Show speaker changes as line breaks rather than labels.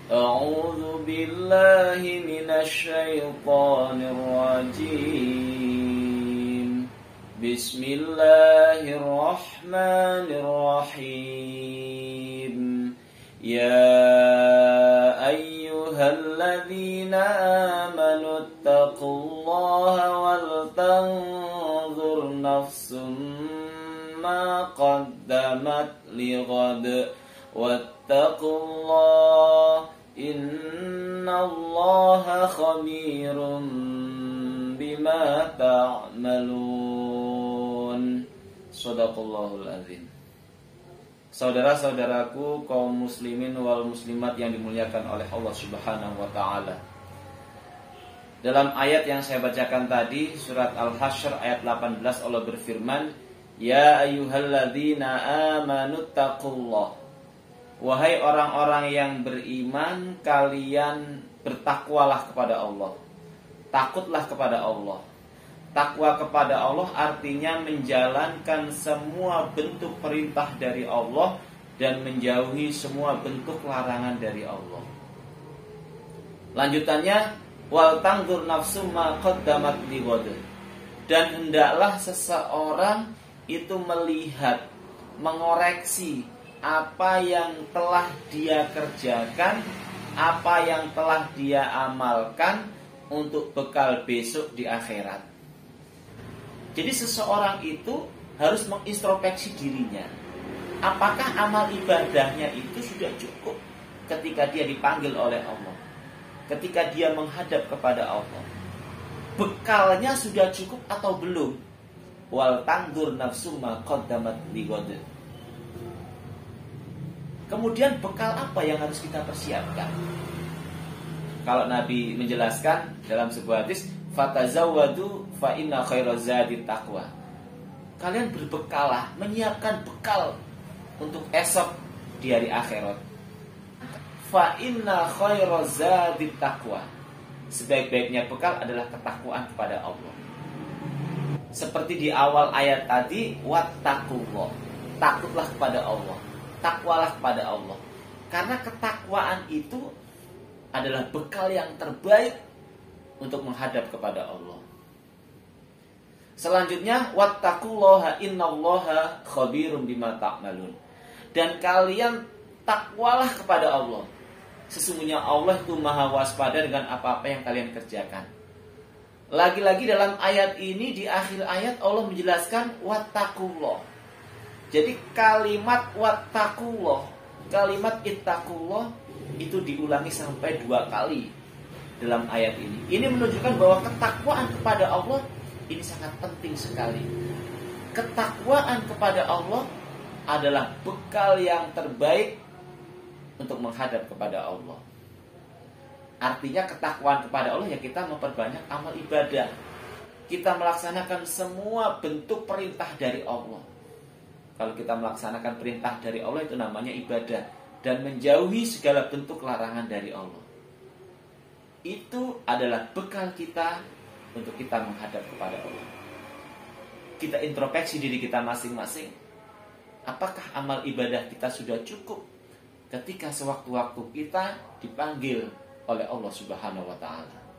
أعوذ بالله من الشيطان الرجيم بسم الله الرحمن الرحيم يا أيها الذين آمنوا اتقوا الله ولتنظر نفس ما قدمت لغد واتقوا الله إن الله خبير بما تعملون. Shadaqallahul azim. Saudara-saudaraku kaum muslimin wal muslimat yang dimuliakan oleh Allah Subhanahu wa taala. Dalam ayat yang saya bacakan tadi, surat Al-Hasyr ayat 18, Allah berfirman, "Ya ayyuhalladzina amanu taqullah." Wahai orang-orang yang beriman, kalian bertakwalah kepada Allah. Takutlah kepada Allah. Takwa kepada Allah artinya menjalankan semua bentuk perintah dari Allah dan menjauhi semua bentuk larangan dari Allah. Lanjutannya, wal tanzur nafsu ma qaddamat lighad. Dan hendaklah seseorang itu melihat, mengoreksi apa yang telah dia kerjakan, apa yang telah dia amalkan untuk bekal besok di akhirat. Jadi seseorang itu harus mengintrospeksi dirinya. Apakah amal ibadahnya itu sudah cukup ketika dia dipanggil oleh Allah, ketika dia menghadap kepada Allah? Bekalnya sudah cukup atau belum? Wal tanzur nafsu ma qaddamat lighad. Kemudian bekal apa yang harus kita persiapkan? Kalau Nabi menjelaskan dalam sebuah hadis, fatazawwadu fa inna khairaz zadi taqwa. Kalian berbekalah, menyiapkan bekal untuk esok di hari akhirat. Fa inna khairaz zadi taqwa. Sebaik-baiknya bekal adalah ketakwaan kepada Allah. Seperti di awal ayat tadi, wattaqullah. Takutlah kepada Allah. Takwalah kepada Allah. Karena ketakwaan itu adalah bekal yang terbaik untuk menghadap kepada Allah. Selanjutnya, wattaqullaha innallaha khabirum bima ta'malun. Dan kalian takwalah kepada Allah. Sesungguhnya Allah itu maha waspada dengan apa-apa yang kalian kerjakan. Lagi-lagi dalam ayat ini, di akhir ayat Allah menjelaskan wattaqullah. Jadi kalimat wattaqullah, kalimat ittaqullah itu diulangi sampai 2 kali dalam ayat ini. Ini menunjukkan bahwa ketakwaan kepada Allah ini sangat penting sekali. Ketakwaan kepada Allah adalah bekal yang terbaik untuk menghadap kepada Allah. Artinya ketakwaan kepada Allah ya kita memperbanyak amal ibadah. Kita melaksanakan semua bentuk perintah dari Allah. Kalau kita melaksanakan perintah dari Allah itu namanya ibadah. Dan menjauhi segala bentuk larangan dari Allah. Itu adalah bekal kita untuk kita menghadap kepada Allah. Kita introspeksi diri kita masing-masing. Apakah amal ibadah kita sudah cukup ketika sewaktu-waktu kita dipanggil oleh Allah Subhanahu wa ta'ala?